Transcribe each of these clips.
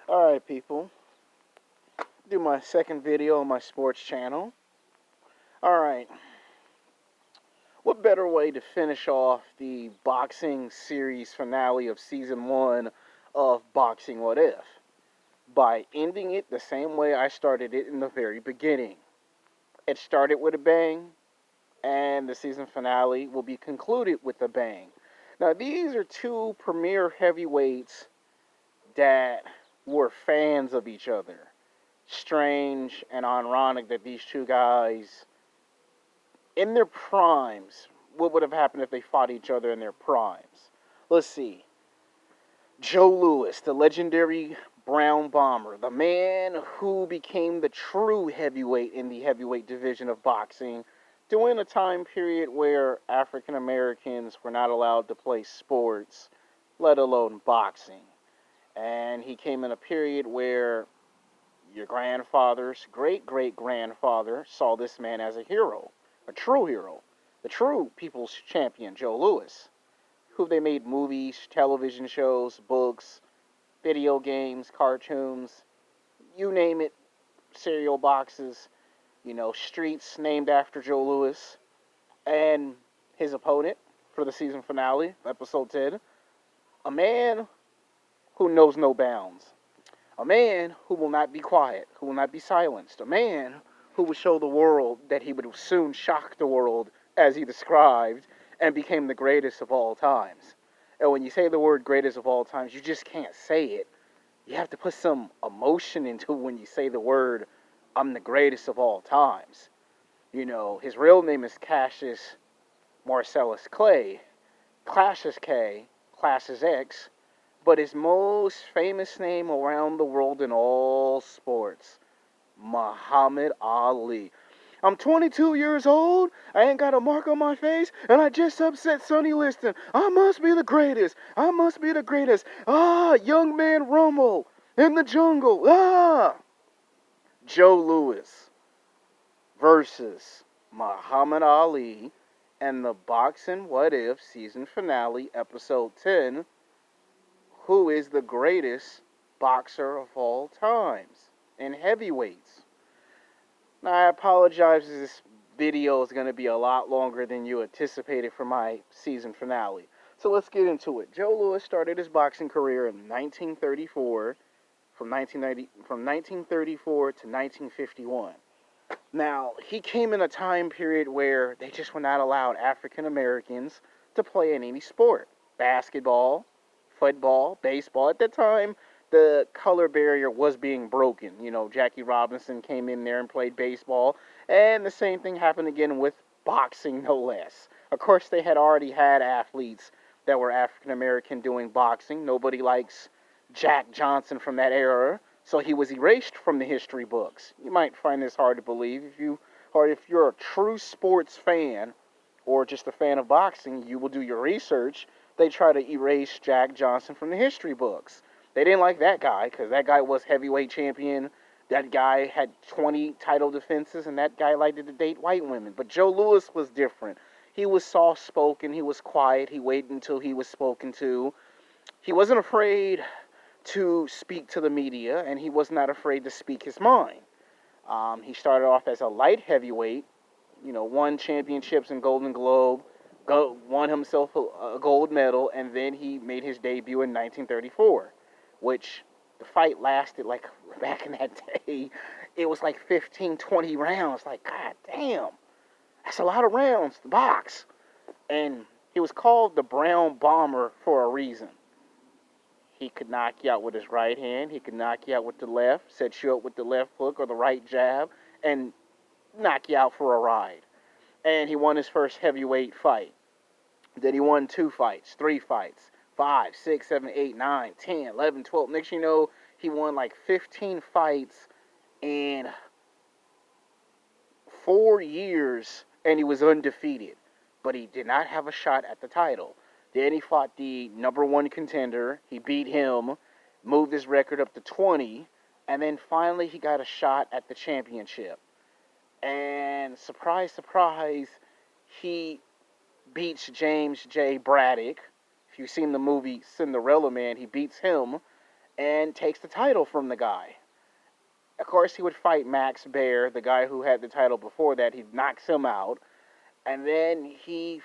Alright, people. Do my second video on my sports channel. Alright. What better way to finish off the boxing series finale of season 1 of Boxing What If? By ending it the same way I started it in the very beginning. It started with a bang, and the season finale will be concluded with a bang. Now, these are two premier heavyweights that were fans of each other. Strange and ironic that these two guys, in their primes, what would have happened if they fought each other in their primes? Let's see. Joe Louis, the legendary Brown Bomber, the man who became the true heavyweight in the heavyweight division of boxing during a time period where African Americans were not allowed to play sports, let alone boxing. And he came in a period where your grandfather's great-great-grandfather saw this man as a hero, a true hero, the true people's champion, Joe Louis, who they made movies, television shows, books, video games, cartoons, you name it, cereal boxes, streets named after Joe Louis. And his opponent for the season finale, episode 10, a man who knows no bounds. A man who will not be quiet, who will not be silenced. A man who will show the world that he would soon shock the world, as he described, and became the greatest of all times. And when you say the word greatest of all times, you just can't say it. You have to put some emotion into when you say the word, I'm the greatest of all times. His real name is Cassius Marcellus Clay. Clash is K, Clash is X, but his most famous name around the world in all sports, Muhammad Ali. I'm 22 years old, I ain't got a mark on my face, and I just upset Sonny Liston. I must be the greatest. I must be the greatest. Young man Rumble in the jungle. Joe Louis versus Muhammad Ali and the Boxing What If season finale, episode 10. Who is the greatest boxer of all times in heavyweights? Now, I apologize if this video is going to be a lot longer than you anticipated for my season finale. So let's get into it. Joe Louis started his boxing career in 1934, from 1934 to 1951. Now, he came in a time period where they just were not allowed African Americans to play in any sport. Basketball, football, baseball. At that time, the color barrier was being broken. Jackie Robinson came in there and played baseball, and the same thing happened again with boxing, no less. Of course, they had already had athletes that were African American doing boxing. Nobody likes Jack Johnson from that era, so he was erased from the history books. You might find this hard to believe if you're a true sports fan or just a fan of boxing, you will do your research. They try to erase Jack Johnson from the history books. They didn't like that guy because that guy was heavyweight champion. That guy had 20 title defenses, and that guy liked to date white women. But Joe Louis was different. He was soft-spoken. He was quiet. He waited until he was spoken to. He wasn't afraid to speak to the media, and he was not afraid to speak his mind. He started off as a light heavyweight, won championships in Golden Globe, won himself a gold medal, and then he made his debut in 1934, which the fight lasted, like, back in that day, it was like 15, 20 rounds. Like, god damn, that's a lot of rounds to box. And he was called the Brown Bomber for a reason. He could knock you out with his right hand. He could knock you out with the left, set you up with the left hook or the right jab, and knock you out for a ride. And he won his first heavyweight fight. Then he won 2 fights, 3 fights, 5, 6, 7, 8, 9, 10, 11, 12. Next you know, he won like 15 fights in 4 years, and he was undefeated. But he did not have a shot at the title. Then he fought the number 1 contender. He beat him, moved his record up to 20, and then finally he got a shot at the championship. And surprise, surprise, he beats James J. Braddock. If you've seen the movie Cinderella Man, he beats him. and takes the title from the guy. Of course, he would fight Max Baer, the guy who had the title before that. He knocks him out, and then he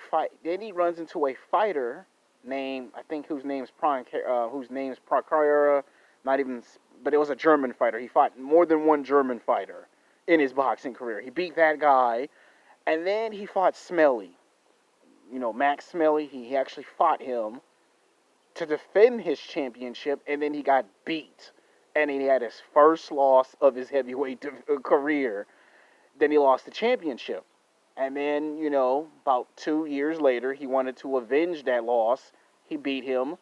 runs into a fighter named, I think, whose name's Procara. Not even, but it was a German fighter. He fought more than one German fighter in his boxing career. He beat that guy, and then he fought Smelly. Max Smelly. He actually fought him to defend his championship, and then he got beat, and he had his first loss of his heavyweight career. Then he lost the championship, and then about 2 years later, he wanted to avenge that loss. He beat him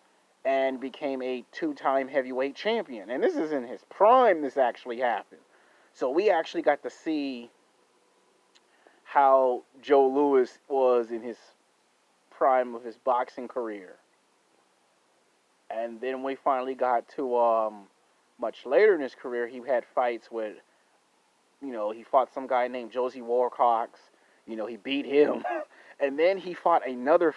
and became a two-time heavyweight champion. And this is in his prime. This actually happened, so we actually got to see how Joe Louis was in his prime of his boxing career. And then we finally got to much later in his career, he had fights with, he fought some guy named Josie Warcox. He beat him, and then he fought another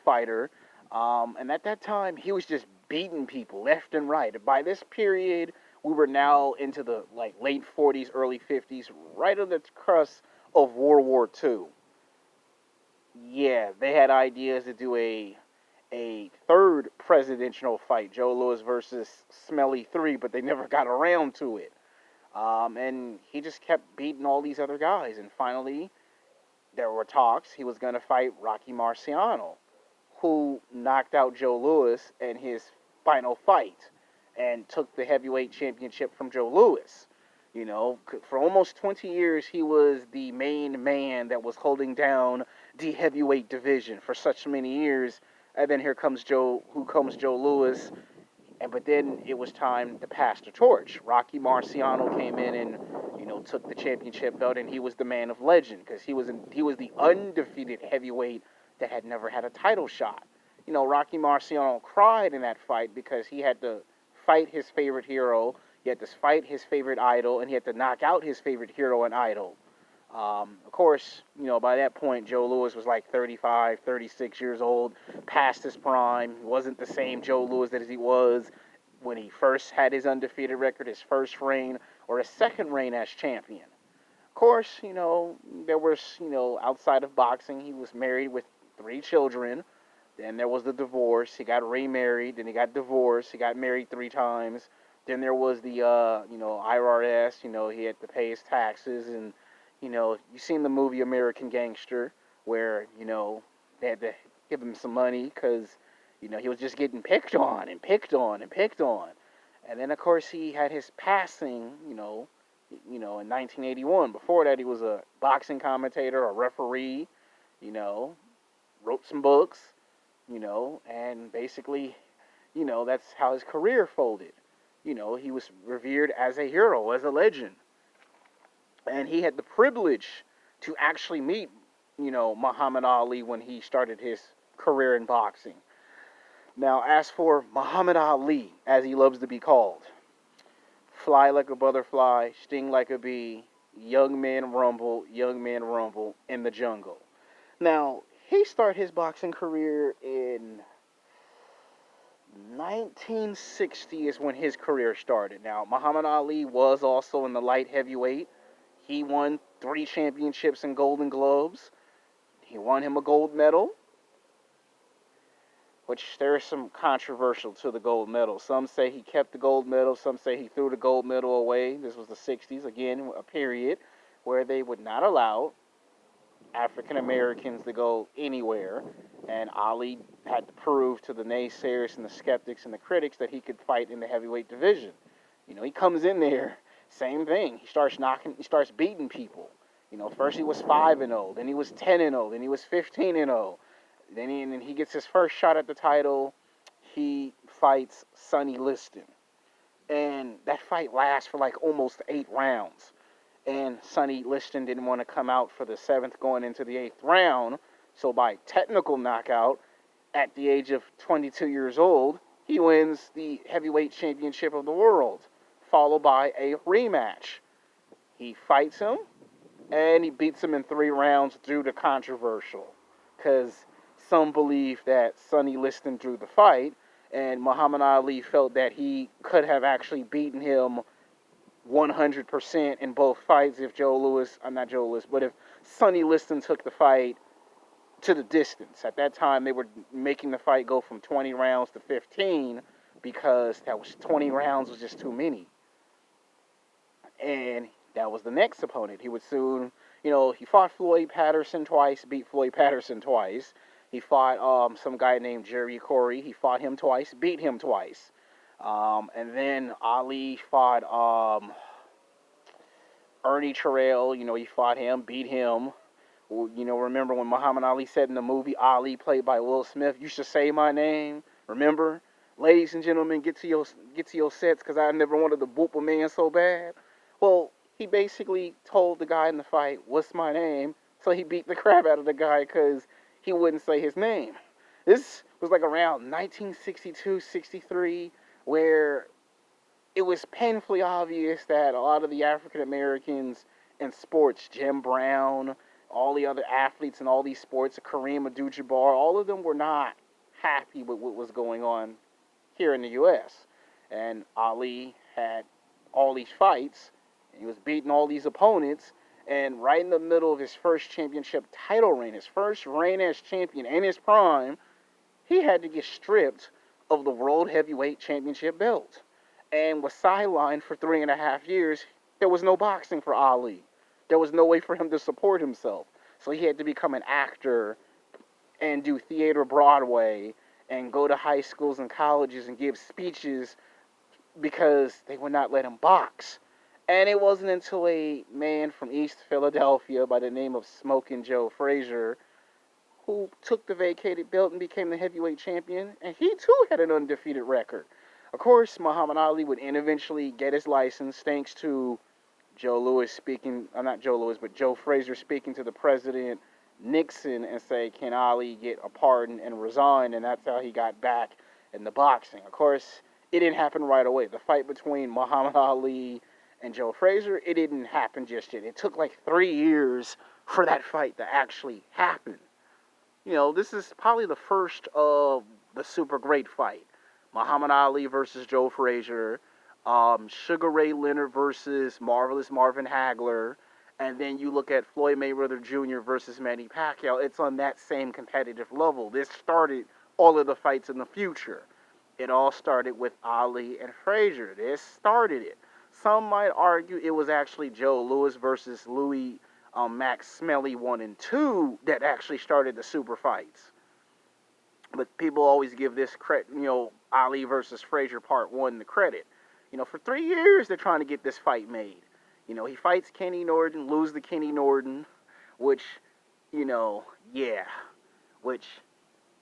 fighter. And at that time, he was just beating people left and right. By this period, we were now into the late 40s, early 50s, right on the cusp of World War II. Yeah, they had ideas to do a third presidential fight, Joe Louis versus Smelly 3, but they never got around to it. And he just kept beating all these other guys. And finally, there were talks. He was going to fight Rocky Marciano, who knocked out Joe Louis in his final fight and took the heavyweight championship from Joe Louis. For almost 20 years, he was the main man that was holding down the heavyweight division for such many years. And then here comes Joe Louis. But then it was time to pass the torch. Rocky Marciano came in and, took the championship belt, and he was the man of legend because he was the undefeated heavyweight that had never had a title shot. Rocky Marciano cried in that fight because he had to fight his favorite hero, he had to fight his favorite idol, and he had to knock out his favorite hero and idol. Of course, by that point, Joe Louis was like 35, 36 years old, past his prime. He wasn't the same Joe Louis as he was when he first had his undefeated record, his first reign, or his second reign as champion. Of course, there was, outside of boxing, he was married with 3 children. Then there was the divorce. He got remarried. Then he got divorced. He got married 3 times. Then there was the, IRS. He had to pay his taxes. And, you've seen the movie American Gangster where, they had to give him some money because, he was just getting picked on and picked on and picked on. And then, of course, he had his passing, in 1981. Before that, he was a boxing commentator, a referee, wrote some books, and basically, that's how his career folded. He was revered as a hero, as a legend. And he had the privilege to actually meet, Muhammad Ali when he started his career in boxing. Now, as for Muhammad Ali, as he loves to be called, fly like a butterfly, sting like a bee, young man rumble in the jungle. Now, he started his boxing career in 1960 is when his career started. Now, Muhammad Ali was also in the light heavyweight. He won 3 championships and Golden Globes. He won him a gold medal, which there is some controversial to the gold medal. Some say he kept the gold medal. Some say he threw the gold medal away. This was the 60s, again, a period where they would not allow African Americans to go anywhere. And Ali had to prove to the naysayers and the skeptics and the critics that he could fight in the heavyweight division. He comes in there, same thing. He starts beating people. First he was 5-0, then he was 10-0, then he was 15-0. Then he gets his first shot at the title. He fights Sonny Liston. And that fight lasts for like almost 8 rounds. And Sonny Liston didn't want to come out for the 7th going into the 8th round. So by technical knockout, at the age of 22 years old, he wins the heavyweight championship of the world, followed by a rematch. He fights him, and he beats him in 3 rounds due to controversial. Because some believe that Sonny Liston drew the fight, and Muhammad Ali felt that he could have actually beaten him 100% in both fights if not Joe Louis, but if Sonny Liston took the fight to the distance. At that time, they were making the fight go from 20 rounds to 15 because that was 20 rounds was just too many. And that was the next opponent. He would soon, he fought Floyd Patterson twice, beat Floyd Patterson twice. He fought some guy named Jerry Corey. He fought him twice, beat him twice. And then Ali fought Ernie Terrell. He fought him, beat him. Remember when Muhammad Ali said in the movie Ali, played by Will Smith, "You should say my name." Remember, ladies and gentlemen, get to your sets because I never wanted to boop a man so bad. Well, he basically told the guy in the fight, "What's my name?" So he beat the crap out of the guy because he wouldn't say his name. This was like around 1962, 63, where it was painfully obvious that a lot of the African Americans in sports, Jim Brown, all the other athletes in all these sports, Kareem Abdul-Jabbar, all of them were not happy with what was going on here in the U.S. And Ali had all these fights, and he was beating all these opponents, and right in the middle of his first championship title reign, his first reign as champion in his prime, he had to get stripped of the World Heavyweight Championship belt and was sidelined for 3.5 years. There was no boxing for Ali. There was no way for him to support himself. So he had to become an actor and do theater Broadway and go to high schools and colleges and give speeches because they would not let him box. And it wasn't until a man from East Philadelphia by the name of Smokin' Joe Frazier who took the vacated belt and became the heavyweight champion, and he too had an undefeated record. Of course, Muhammad Ali would eventually get his license thanks to Joe Frazier speaking to the president Nixon and say, "Can Ali get a pardon and resign?" And that's how he got back in the boxing. Of course, it didn't happen right away. The fight between Muhammad Ali and Joe Frazier, it didn't happen just yet. It took like 3 years for that fight to actually happen. This is probably the first of the super great fight. Muhammad Ali versus Joe Frazier, Sugar Ray Leonard versus Marvelous Marvin Hagler, and then you look at Floyd Mayweather Jr. versus Manny Pacquiao. It's on that same competitive level. This started all of the fights in the future. It all started with Ali and Frazier. This started it. Some might argue it was actually Joe Louis versus Louis Max Smelly 1 and 2 that actually started the super fights. But people always give this credit, Ali versus Frazier Part 1 the credit. For 3 years they're trying to get this fight made. He fights Kenny Norton, loses to Kenny Norton, which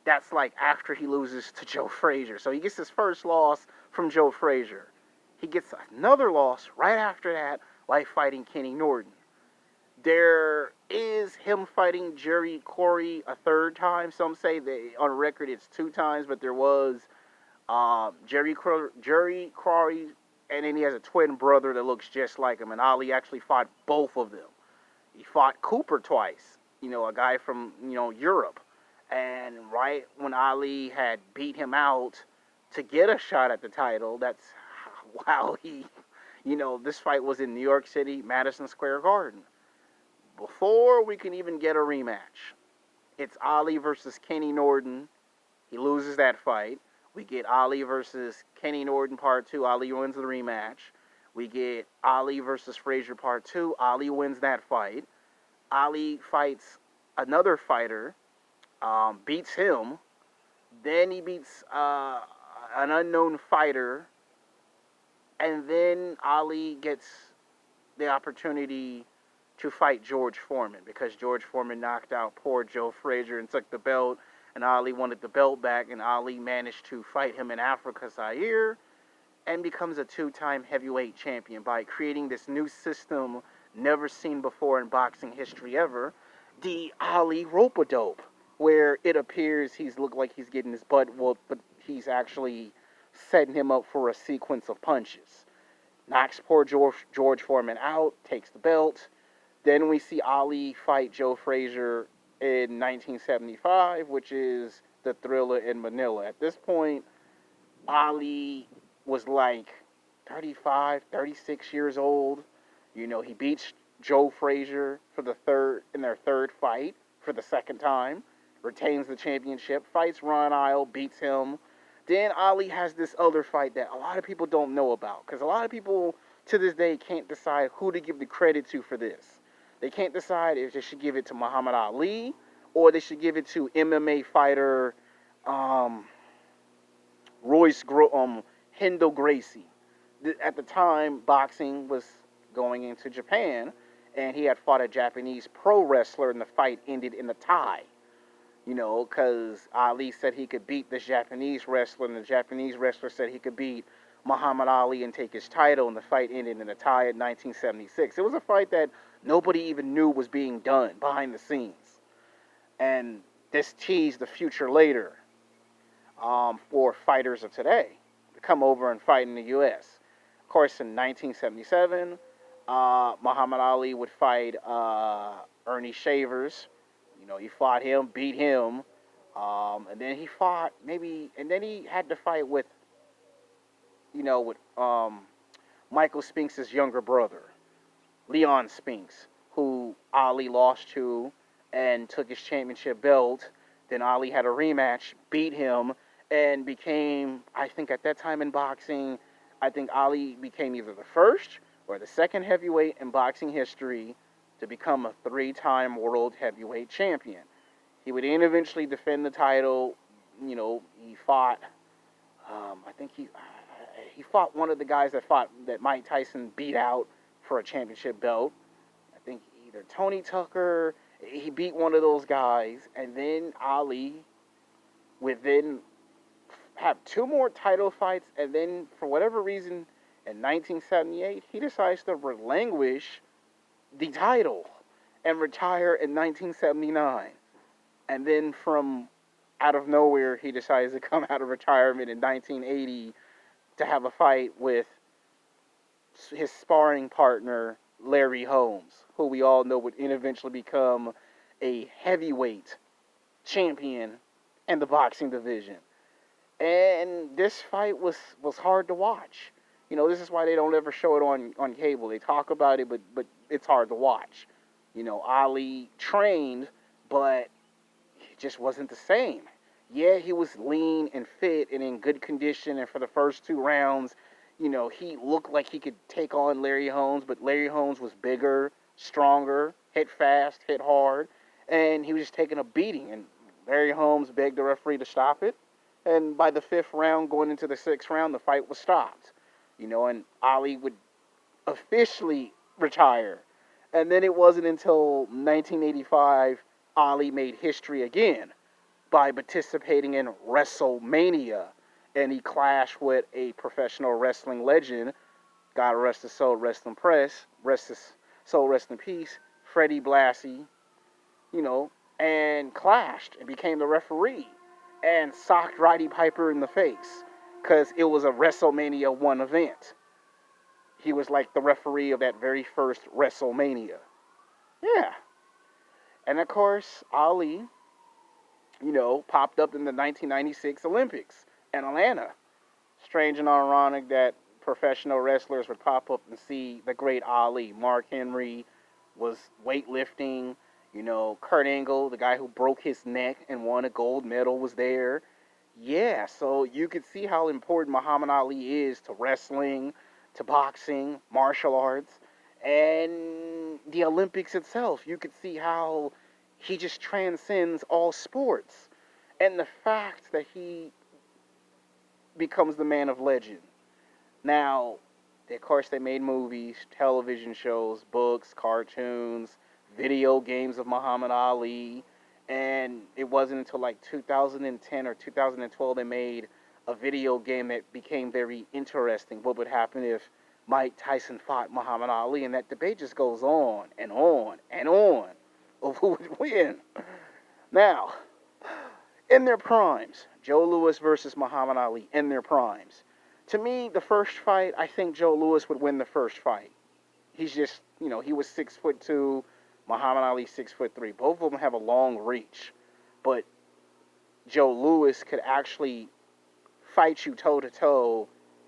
that's like after he loses to Joe Frazier. So he gets his first loss from Joe Frazier. He gets another loss right after that by fighting Kenny Norton. There is him fighting Jerry Corey a third time. Some say that on record it's 2 times, but there was Jerry Corey, and then he has a twin brother that looks just like him. And Ali actually fought both of them. He fought Cooper twice, a guy from Europe. And right when Ali had beat him out to get a shot at the title, that's how this fight was in New York City, Madison Square Garden. Before we can even get a rematch, it's Ali versus Kenny Norton. He loses that fight. We get Ali versus Kenny Norton Part 2. Ali wins the rematch. We get Ali versus Frazier Part 2. Ali wins that fight. Ali fights another fighter, beats him. Then he beats an unknown fighter. And then Ali gets the opportunity to fight George Foreman because George Foreman knocked out poor Joe Frazier and took the belt, and Ali wanted the belt back, and Ali managed to fight him in Africa Zaire and becomes a 2-time heavyweight champion by creating this new system never seen before in boxing history ever, the Ali rope-a-dope, where it appears he's looked like he's getting his butt whooped, but he's actually setting him up for a sequence of punches. Knocks poor George Foreman out, takes the belt. Then we see Ali fight Joe Frazier in 1975, which is the Thriller in Manila. At this point, Ali was like 35, 36 years old. He beats Joe Frazier in their third fight for the second time, retains the championship, fights Ron Isle, beats him. Then Ali has this other fight that a lot of people don't know about, because a lot of people to this day can't decide who to give the credit to for this. They can't decide if they should give it to Muhammad Ali or they should give it to MMA fighter um, Hendo Gracie. At the time, boxing was going into Japan, and he had fought a Japanese pro wrestler, and the fight ended in a tie. Because Ali said he could beat this Japanese wrestler, and the Japanese wrestler said he could beat Muhammad Ali and take his title, and the fight ended in a tie in 1976. It was a fight that nobody even knew was being done behind the scenes. And this teased the future later for fighters of today to come over and fight in the U.S. Of course, in 1977, Muhammad Ali would fight Ernie Shavers. He fought him, beat him, and then he had to fight with Michael Spinks' younger brother, Leon Spinks, who Ali lost to and took his championship belt. Then Ali had a rematch, beat him, and became, I think at that time in boxing, I think Ali became either the first or the second heavyweight in boxing history to become a 3-time world heavyweight champion. He would then eventually defend the title. He fought, I think he fought one of the guys that Mike Tyson beat out for a championship belt. I think either Tony Tucker. He beat one of those guys, and then Ali would then have 2 more title fights, and then for whatever reason, in 1978, he decides to relinquish the title and retire in 1979. And then from out of nowhere, he decides to come out of retirement in 1980 to have a fight with his sparring partner, Larry Holmes, who we all know would eventually become a heavyweight champion in the boxing division. And this fight was hard to watch. This is why they don't ever show it on cable. They talk about it, but it's hard to watch. Ali trained, but it just wasn't the same. Yeah, he was lean and fit and in good condition, and for the first 2 rounds, he looked like he could take on Larry Holmes, but Larry Holmes was bigger, stronger, hit fast, hit hard, and he was just taking a beating, and Larry Holmes begged the referee to stop it, and by the 5th round, going into the 6th round, the fight was stopped. And Ali would officially retire. And then it wasn't until 1985 Ali made history again by participating in WrestleMania. And he clashed with a professional wrestling legend, God rest his soul, rest in peace, Freddie Blassie, and clashed and became the referee and socked Roddy Piper in the face because it was a WrestleMania 1 event. He was like the referee of that very first WrestleMania. Yeah. And of course, Ali, popped up in the 1996 Olympics in Atlanta. Strange and ironic that professional wrestlers would pop up and see the great Ali. Mark Henry was weightlifting. Kurt Angle, the guy who broke his neck and won a gold medal, was there. Yeah, so you could see how important Muhammad Ali is to wrestling, to boxing, martial arts, and the Olympics itself. You could see how he just transcends all sports. And the fact that he becomes the man of legend. Now, of course, they made movies, television shows, books, cartoons, video games of Muhammad Ali, and it wasn't until like 2010 or 2012 they made a video game that became very interesting. What would happen if Mike Tyson fought Muhammad Ali? And that debate just goes on and on and on of who would win. Now, in their primes, Joe Louis versus Muhammad Ali, in their primes. To me, the first fight, I think Joe Louis would win the first fight. He's just, he was 6'2", Muhammad Ali 6'3". Both of them have a long reach, but Joe Louis could actually fight you toe-to-toe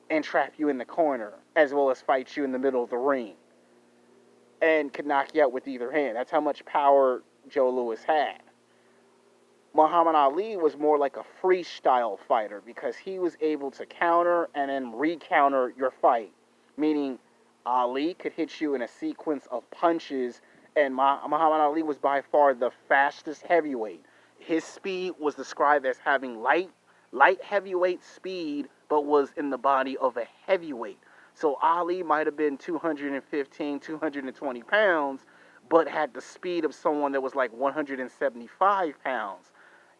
and trap you in the corner, as well as fight you in the middle of the ring, and could knock you out with either hand. That's how much power Joe Louis had. Muhammad Ali was more like a freestyle fighter because he was able to counter and then re-counter your fight. Meaning, Ali could hit you in a sequence of punches, and Muhammad Ali was by far the fastest heavyweight. His speed was described as having light heavyweight speed, but was in the body of a heavyweight. So Ali might have been 215, 220 pounds, but had the speed of someone that was like 175 pounds.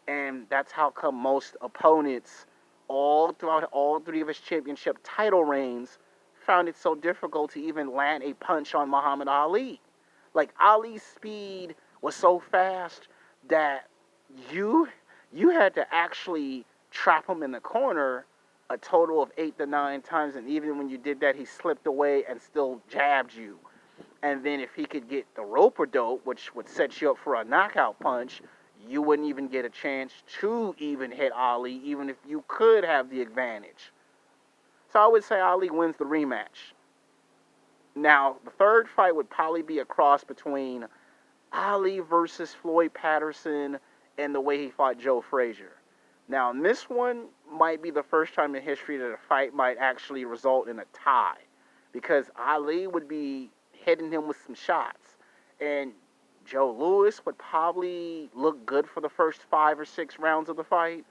And that's how come most opponents, all throughout all three of his championship title reigns, found it so difficult to even land a punch on Muhammad Ali. Like, Ali's speed was so fast that you you had to actually trap him in the corner a total of 8 to 9 times, and even when you did that, he slipped away and still jabbed you. And then if he could get the rope dope, which would set you up for a knockout punch, you wouldn't even get a chance to even hit Ali, even if you could have the advantage. So I would say Ali wins the rematch. Now, the third fight would probably be a cross between Ali versus Floyd Patterson and the way he fought Joe Frazier. Now, this one might be the first time in history that a fight might actually result in a tie, because Ali would be hitting him with some shots, and Joe Louis would probably look good for the first 5 or 6 rounds of the fight,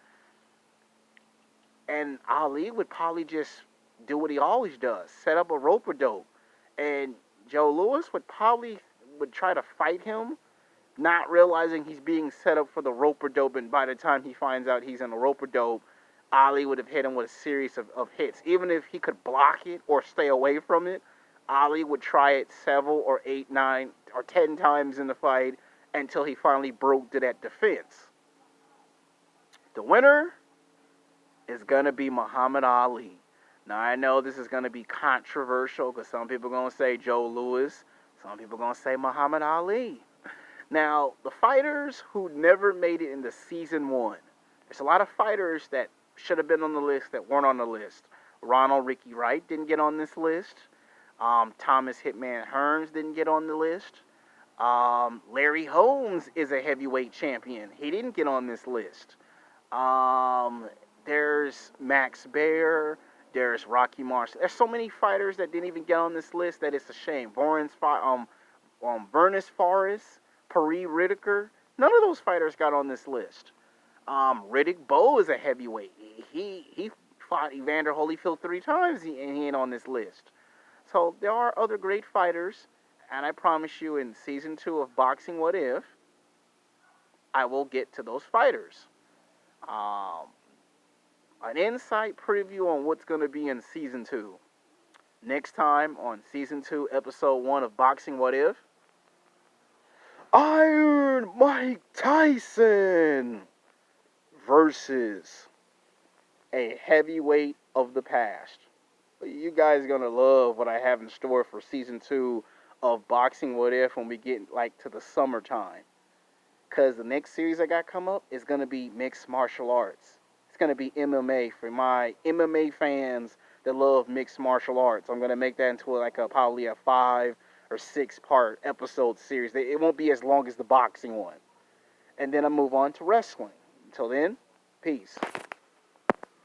and Ali would probably just do what he always does, set up a rope-a-dope, and Joe Louis would try to fight him, not realizing he's being set up for the rope-a-dope, and by the time he finds out he's in a rope-a-dope, Ali would have hit him with a series of hits. Even if he could block it or stay away from it, Ali would try it several or 8, 9, or 10 times in the fight until he finally broke to that defense. The winner is going to be Muhammad Ali. Now, I know this is going to be controversial because some people are going to say Joe Louis, some people are going to say Muhammad Ali. Now, the fighters who never made it into season 1, there's a lot of fighters that should have been on the list that weren't on the list. Ronald Ricky Wright didn't get on this list. Thomas Hitman Hearns didn't get on the list. Larry Holmes is a heavyweight champion. He didn't get on this list. There's Max Baer. There's Rocky Marciano. There's so many fighters that didn't even get on this list that it's a shame. Vernus Forrest, Paris Whitaker, none of those fighters got on this list. Riddick Bowe is a heavyweight. He fought Evander Holyfield 3 times, and he ain't on this list. So there are other great fighters, and I promise you in season 2 of Boxing What If, I will get to those fighters. An insight preview on what's going to be in season 2. Next time on season 2, episode 1 of Boxing What If, Iron Mike Tyson versus a heavyweight of the past. You guys are going to love what I have in store for season 2 of Boxing What If when we get to the summertime. Because the next series I got come up is going to be mixed martial arts. It's going to be MMA for my MMA fans that love mixed martial arts. I'm going to make that into probably a 5 or 6 part episode series. It won't be as long as the boxing one. And then I'll move on to wrestling. Until then, peace.